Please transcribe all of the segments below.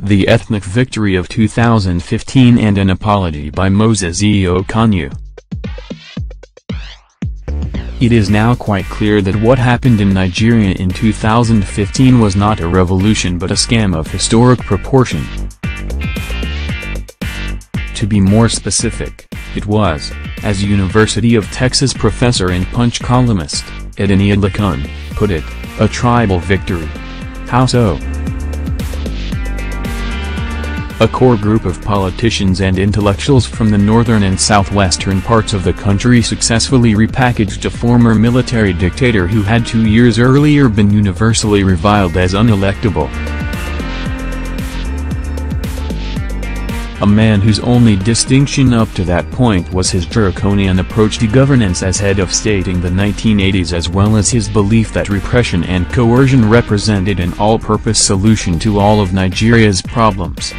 the ethnic victory of 2015 and an apology by Moses Ochonu. It is now quite clear that what happened in Nigeria in 2015 was not a revolution but a scam of historic proportion. To be more specific, it was, as University of Texas professor and Punch columnist, unelectable, put it, a tribal victory. How so? A core group of politicians and intellectuals from the northern and southwestern parts of the country successfully repackaged a former military dictator who had 2 years earlier been universally reviled as unelectable. A man whose only distinction up to that point was his draconian approach to governance as head of state in the 1980s, as well as his belief that repression and coercion represented an all-purpose solution to all of Nigeria's problems.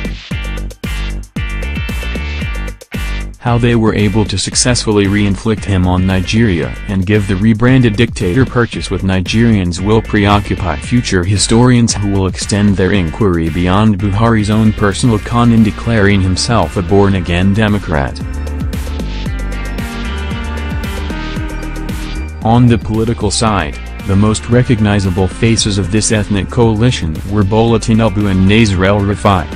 How they were able to successfully re-inflict him on Nigeria and give the rebranded dictator purchase with Nigerians will preoccupy future historians who will extend their inquiry beyond Buhari's own personal con in declaring himself a born-again Democrat. On the political side, the most recognizable faces of this ethnic coalition were Bola Tinubu and Nasir El-Rufai.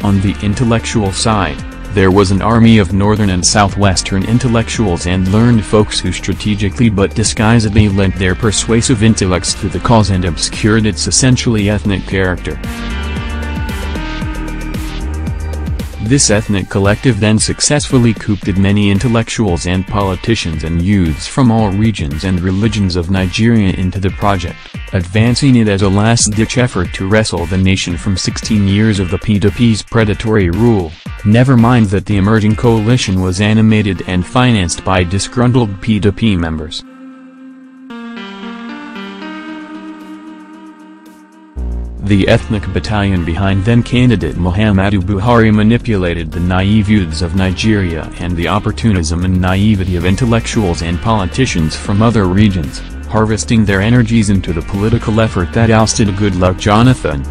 On the intellectual side, there was an army of northern and southwestern intellectuals and learned folks who strategically but disguisedly lent their persuasive intellects to the cause and obscured its essentially ethnic character. This ethnic collective then successfully coopted many intellectuals and politicians and youths from all regions and religions of Nigeria into the project, advancing it as a last-ditch effort to wrestle the nation from 16 years of the PDP's predatory rule. Never mind that the emerging coalition was animated and financed by disgruntled PDP members. The ethnic battalion behind then-candidate Muhammadu Buhari manipulated the naive youths of Nigeria and the opportunism and naivety of intellectuals and politicians from other regions, harvesting their energies into the political effort that ousted Goodluck Jonathan.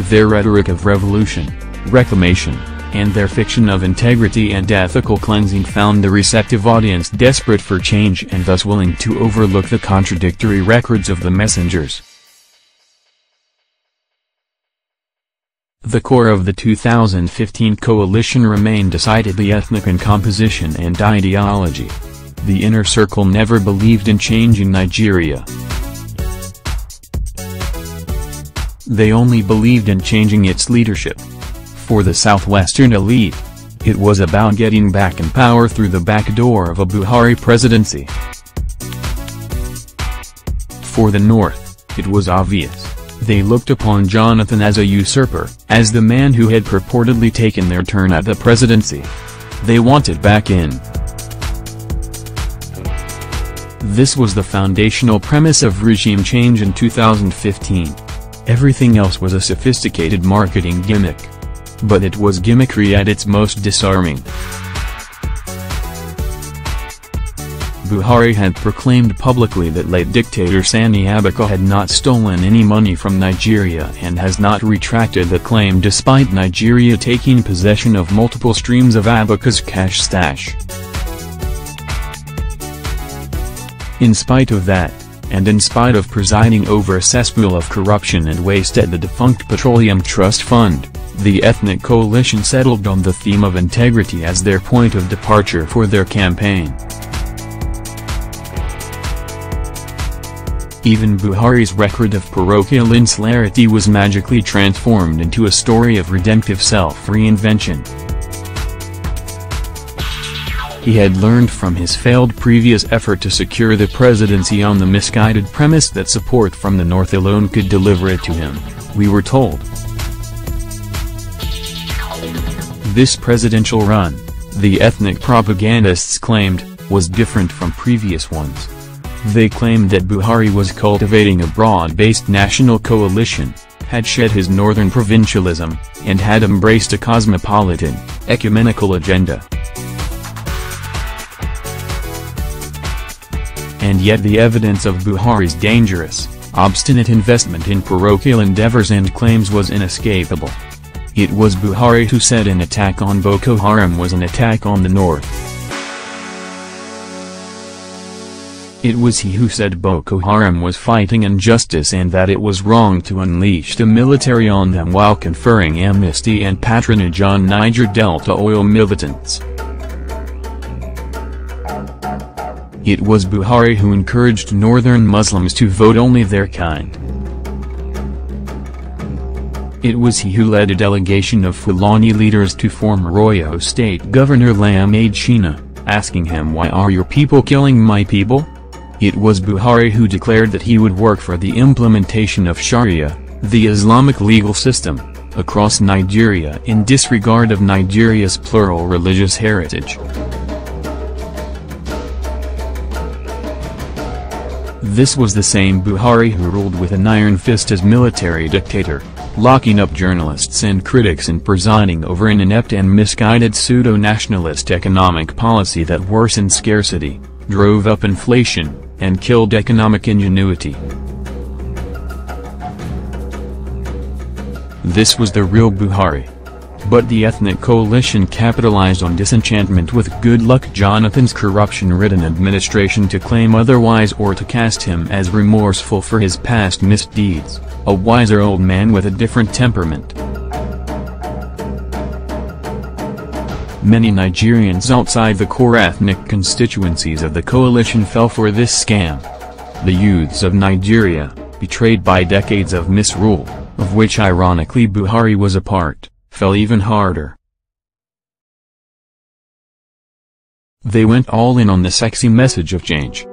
Their rhetoric of revolution, reclamation, and their fiction of integrity and ethical cleansing found the receptive audience desperate for change and thus willing to overlook the contradictory records of the messengers. The core of the 2015 coalition remained decidedly ethnic in composition and ideology. The inner circle never believed in changing Nigeria. They only believed in changing its leadership. For the southwestern elite, it was about getting back in power through the back door of a Buhari presidency. For the north, it was obvious. They looked upon Jonathan as a usurper, as the man who had purportedly taken their turn at the presidency. They wanted back in. This was the foundational premise of regime change in 2015. Everything else was a sophisticated marketing gimmick. But it was gimmickry at its most disarming. Buhari had proclaimed publicly that late dictator Sani Abacha had not stolen any money from Nigeria and has not retracted the claim despite Nigeria taking possession of multiple streams of Abacha's cash stash. In spite of that, and in spite of presiding over a cesspool of corruption and waste at the defunct Petroleum Trust Fund, the ethnic coalition settled on the theme of integrity as their point of departure for their campaign. Even Buhari's record of parochial insularity was magically transformed into a story of redemptive self-reinvention. He had learned from his failed previous effort to secure the presidency on the misguided premise that support from the North alone could deliver it to him, we were told. This presidential run, the ethnic propagandists claimed, was different from previous ones. They claimed that Buhari was cultivating a broad-based national coalition, had shed his northern provincialism, and had embraced a cosmopolitan, ecumenical agenda. And yet the evidence of Buhari's dangerous, obstinate investment in parochial endeavors and claims was inescapable. It was Buhari who said an attack on Boko Haram was an attack on the North. It was he who said Boko Haram was fighting injustice and that it was wrong to unleash the military on them while conferring amnesty and patronage on Niger Delta oil militants. It was Buhari who encouraged northern Muslims to vote only their kind. It was he who led a delegation of Fulani leaders to former Oyo State Governor Lamade Shina, asking him, "Why are your people killing my people?" It was Buhari who declared that he would work for the implementation of Sharia, the Islamic legal system, across Nigeria in disregard of Nigeria's plural religious heritage. This was the same Buhari who ruled with an iron fist as military dictator, locking up journalists and critics and presiding over an inept and misguided pseudo-nationalist economic policy that worsened scarcity, drove up inflation, and killed economic ingenuity. This was the real Buhari. But the ethnic coalition capitalized on disenchantment with Goodluck Jonathan's corruption-ridden administration to claim otherwise or to cast him as remorseful for his past misdeeds, a wiser old man with a different temperament. Many Nigerians outside the core ethnic constituencies of the coalition fell for this scam. The youths of Nigeria, betrayed by decades of misrule, of which ironically Buhari was a part, fell even harder. They went all in on the sexy message of change.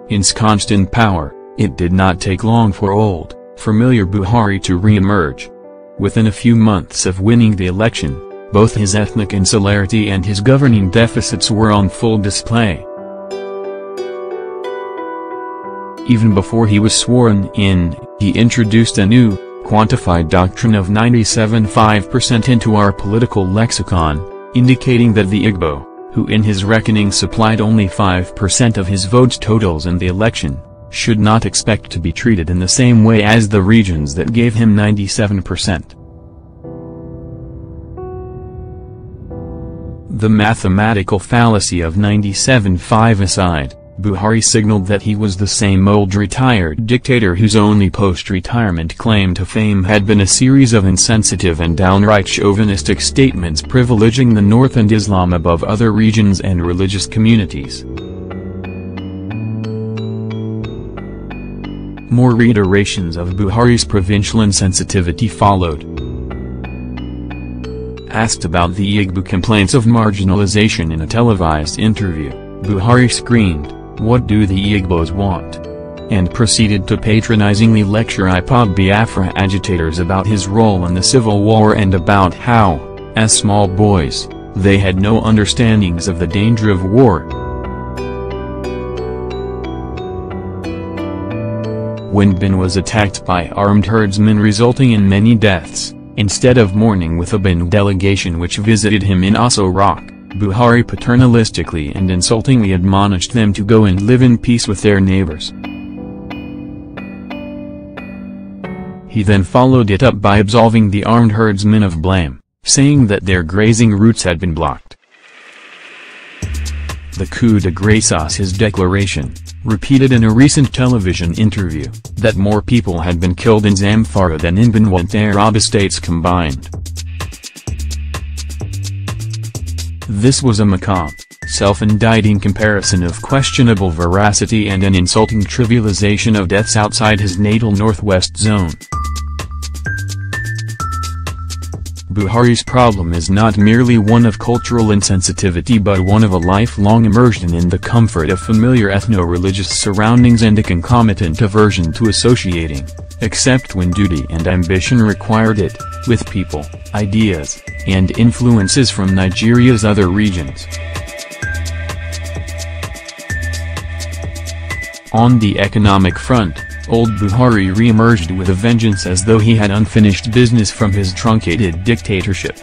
Ensconced in power, it did not take long for old, familiar Buhari to re-emerge. Within a few months of winning the election, both his ethnic insularity and his governing deficits were on full display. Even before he was sworn in, he introduced a new, quantified doctrine of 97.5% into our political lexicon, indicating that the Igbo, who in his reckoning supplied only 5% of his votes totals in the election, should not expect to be treated in the same way as the regions that gave him 97%. The mathematical fallacy of 97.5 aside, Buhari signaled that he was the same old retired dictator whose only post-retirement claim to fame had been a series of insensitive and downright chauvinistic statements privileging the North and Islam above other regions and religious communities. More reiterations of Buhari's provincial insensitivity followed. Asked about the Igbo complaints of marginalization in a televised interview, Buhari screamed, "What do the Igbos want?" and proceeded to patronizingly lecture IPOB Biafra agitators about his role in the civil war and about how, as small boys, they had no understandings of the danger of war. When Bin was attacked by armed herdsmen resulting in many deaths, instead of mourning with a Bin delegation which visited him in Aso Rock, Buhari paternalistically and insultingly admonished them to go and live in peace with their neighbors. He then followed it up by absolving the armed herdsmen of blame, saying that their grazing routes had been blocked. The coup de grâce, his declaration, repeated in a recent television interview, that more people had been killed in Zamfara than in Benue and Taraba states combined. This was a macabre, self-indicting comparison of questionable veracity and an insulting trivialization of deaths outside his natal northwest zone. Buhari's problem is not merely one of cultural insensitivity but one of a lifelong immersion in the comfort of familiar ethno-religious surroundings and a concomitant aversion to associating, except when duty and ambition required it, with people, ideas, and influences from Nigeria's other regions. On the economic front, old Buhari re-emerged with a vengeance as though he had unfinished business from his truncated dictatorship.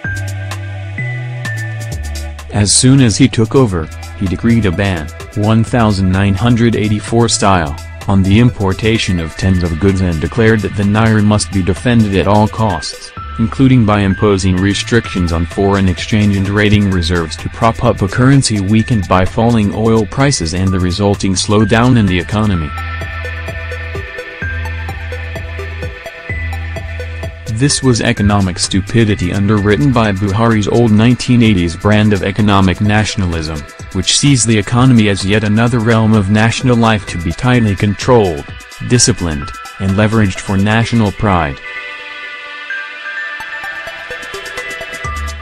As soon as he took over, he decreed a ban, 1984 style, on the importation of tens of goods and declared that the naira must be defended at all costs, including by imposing restrictions on foreign exchange and raiding reserves to prop up a currency weakened by falling oil prices and the resulting slowdown in the economy. This was economic stupidity underwritten by Buhari's old 1980s brand of economic nationalism, which sees the economy as yet another realm of national life to be tightly controlled, disciplined, and leveraged for national pride.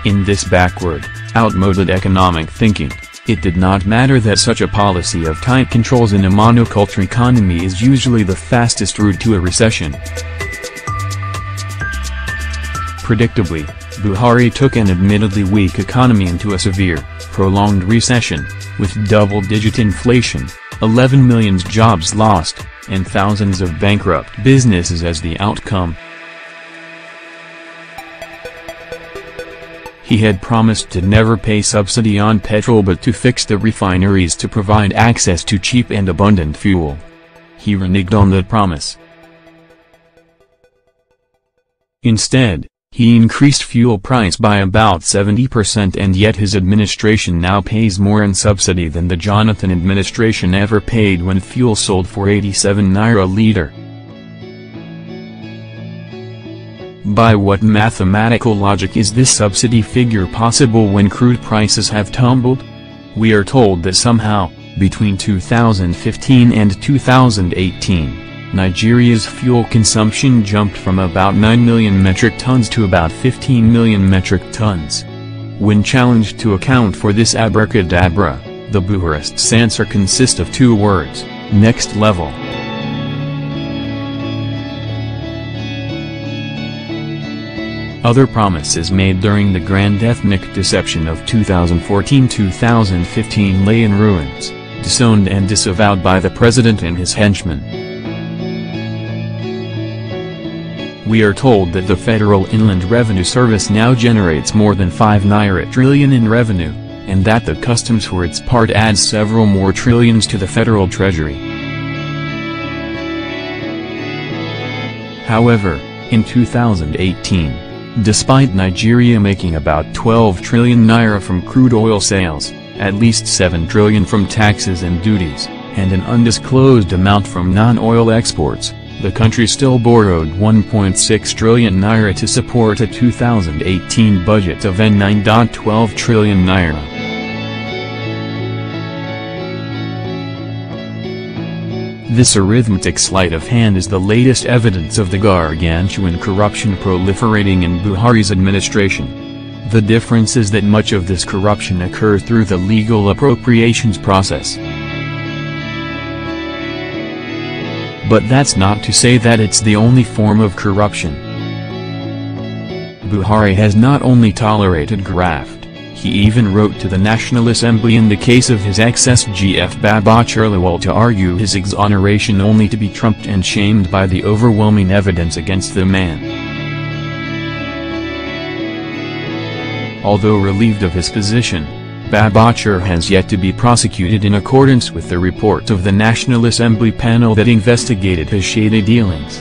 In this backward, outmoded economic thinking, it did not matter that such a policy of tight controls in a monoculture economy is usually the fastest route to a recession. Predictably, Buhari took an admittedly weak economy into a severe, prolonged recession, with double-digit inflation, 11 million jobs lost, and thousands of bankrupt businesses as the outcome. He had promised to never pay subsidy on petrol but to fix the refineries to provide access to cheap and abundant fuel. He reneged on that promise. Instead, he increased fuel price by about 70% and yet his administration now pays more in subsidy than the Jonathan administration ever paid when fuel sold for 87 naira a litre. By what mathematical logic is this subsidy figure possible when crude prices have tumbled? We are told that somehow, between 2015 and 2018, Nigeria's fuel consumption jumped from about 9 million metric tons to about 15 million metric tons. When challenged to account for this abracadabra, the Buharists' answer consists of two words: next level. Other promises made during the grand ethnic deception of 2014-2015 lay in ruins, disowned and disavowed by the president and his henchmen. We are told that the Federal Inland Revenue Service now generates more than 5 trillion in revenue, and that the customs for its part adds several more trillions to the federal treasury. However, in 2018, despite Nigeria making about 12 trillion naira from crude oil sales, at least 7 trillion from taxes and duties, and an undisclosed amount from non-oil exports, the country still borrowed 1.6 trillion naira to support a 2018 budget of N9.12 trillion naira. This arithmetic sleight of hand is the latest evidence of the gargantuan corruption proliferating in Buhari's administration. The difference is that much of this corruption occurs through the legal appropriations process. But that's not to say that it's the only form of corruption. Buhari has not only tolerated graft, he even wrote to the National Assembly in the case of his ex-SGF Babachir Lawal to argue his exoneration only to be trumped and shamed by the overwhelming evidence against the man. Although relieved of his position, Babachir has yet to be prosecuted in accordance with the report of the National Assembly panel that investigated his shady dealings.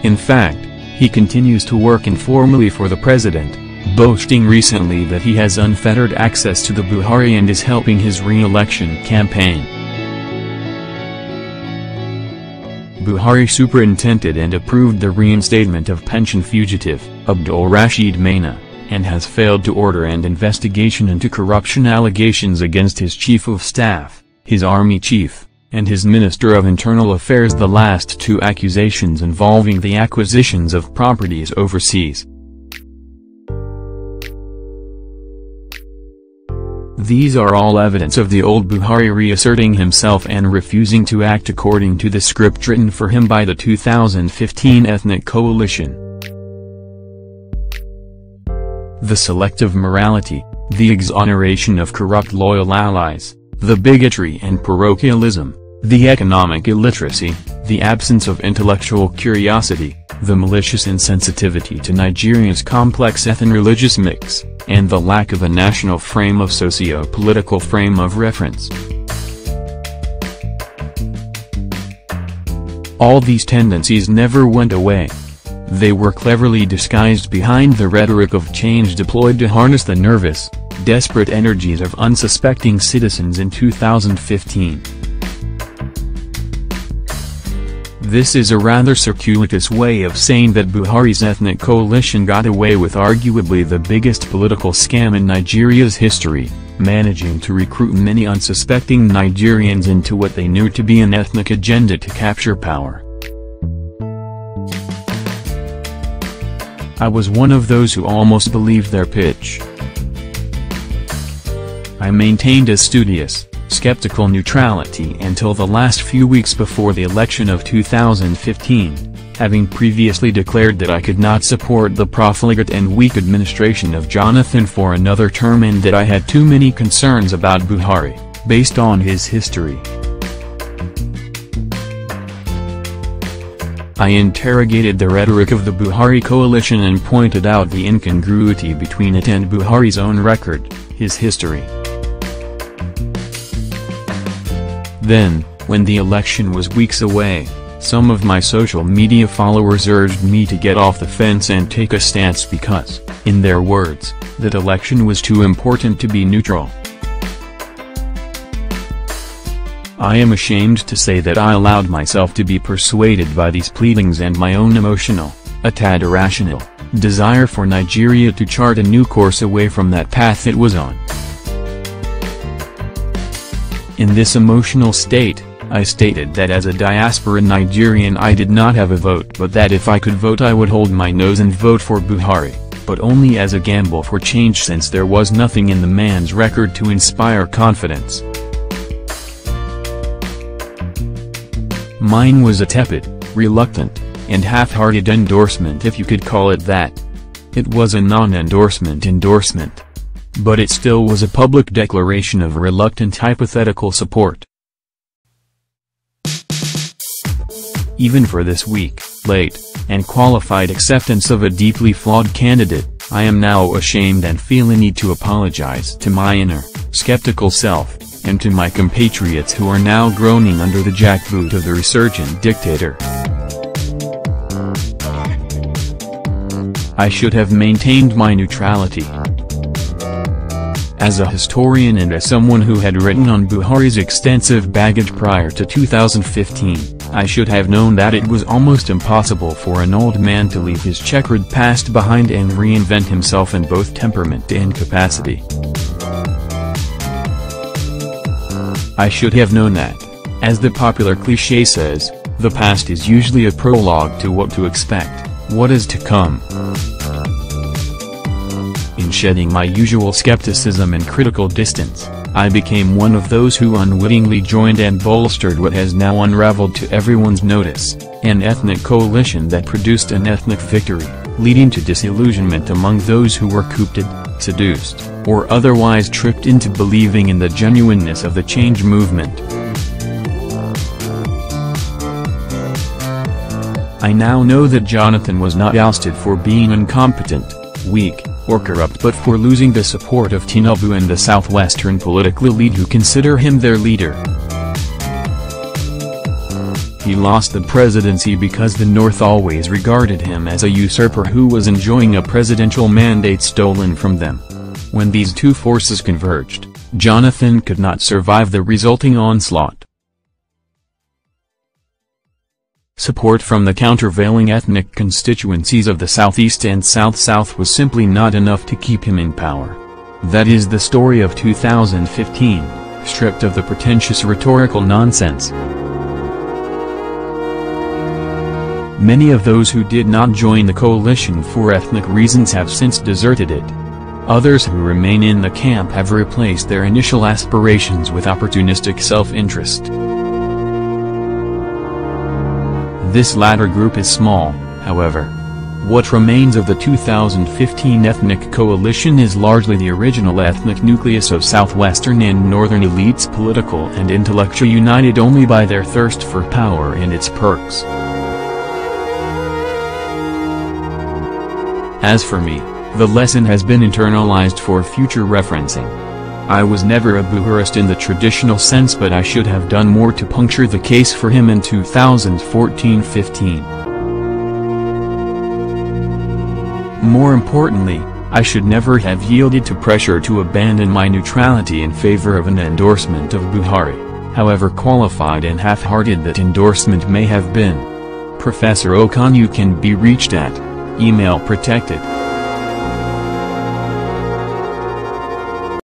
In fact, he continues to work informally for the president, boasting recently that he has unfettered access to the Buhari and is helping his re-election campaign. Buhari superintended and approved the reinstatement of pension fugitive, Abdul Rashid Maina, and has failed to order an investigation into corruption allegations against his chief of staff, his army chief, and his Minister of Internal Affairs, the last two accusations involving the acquisitions of properties overseas. These are all evidence of the old Buhari reasserting himself and refusing to act according to the script written for him by the 2015 ethnic coalition. The selective morality, the exoneration of corrupt loyal allies, the bigotry and parochialism, the economic illiteracy, the absence of intellectual curiosity, the malicious insensitivity to Nigeria's complex ethno-religious mix, and the lack of a national frame of socio-political frame of reference. All these tendencies never went away. They were cleverly disguised behind the rhetoric of change deployed to harness the nervous, desperate energies of unsuspecting citizens in 2015. This is a rather circuitous way of saying that Buhari's ethnic coalition got away with arguably the biggest political scam in Nigeria's history, managing to recruit many unsuspecting Nigerians into what they knew to be an ethnic agenda to capture power. I was one of those who almost believed their pitch. I maintained a studious, skeptical neutrality until the last few weeks before the election of 2015, having previously declared that I could not support the profligate and weak administration of Jonathan for another term and that I had too many concerns about Buhari, based on his history. I interrogated the rhetoric of the Buhari coalition and pointed out the incongruity between it and Buhari's own record, his history. Then, when the election was weeks away, some of my social media followers urged me to get off the fence and take a stance because, in their words, that election was too important to be neutral. I am ashamed to say that I allowed myself to be persuaded by these pleadings and my own emotional, a tad irrational, desire for Nigeria to chart a new course away from that path it was on. In this emotional state, I stated that as a diaspora Nigerian I did not have a vote but that if I could vote I would hold my nose and vote for Buhari, but only as a gamble for change since there was nothing in the man's record to inspire confidence. Mine was a tepid, reluctant, and half-hearted endorsement if you could call it that. It was a non-endorsement endorsement. But it still was a public declaration of reluctant hypothetical support. Even for this weak, late, and qualified acceptance of a deeply flawed candidate, I am now ashamed and feel a need to apologize to my inner, skeptical self, and to my compatriots who are now groaning under the jackboot of the resurgent dictator. I should have maintained my neutrality. As a historian and as someone who had written on Buhari's extensive baggage prior to 2015, I should have known that it was almost impossible for an old man to leave his checkered past behind and reinvent himself in both temperament and capacity. I should have known that, as the popular cliché says, the past is usually a prologue to what to expect, what is to come. In shedding my usual skepticism and critical distance, I became one of those who unwittingly joined and bolstered what has now unraveled to everyone's notice, an ethnic coalition that produced an ethnic victory, leading to disillusionment among those who were coopted, seduced, or otherwise tricked into believing in the genuineness of the change movement. I now know that Jonathan was not ousted for being incompetent, weak, or corrupt but for losing the support of Tinubu and the Southwestern political elite who consider him their leader. He lost the presidency because the North always regarded him as a usurper who was enjoying a presidential mandate stolen from them. When these two forces converged, Jonathan could not survive the resulting onslaught. Support from the countervailing ethnic constituencies of the Southeast and South-South was simply not enough to keep him in power. That is the story of 2015, stripped of the pretentious rhetorical nonsense. Many of those who did not join the coalition for ethnic reasons have since deserted it. Others who remain in the camp have replaced their initial aspirations with opportunistic self-interest. This latter group is small, however. What remains of the 2015 ethnic coalition is largely the original ethnic nucleus of Southwestern and Northern elites, political and intellectual, united only by their thirst for power and its perks. As for me, the lesson has been internalized for future referencing. I was never a Buharist in the traditional sense, but I should have done more to puncture the case for him in 2014-15. More importantly, I should never have yielded to pressure to abandon my neutrality in favor of an endorsement of Buhari, however qualified and half-hearted that endorsement may have been. Professor Ochonu can be reached at email protected.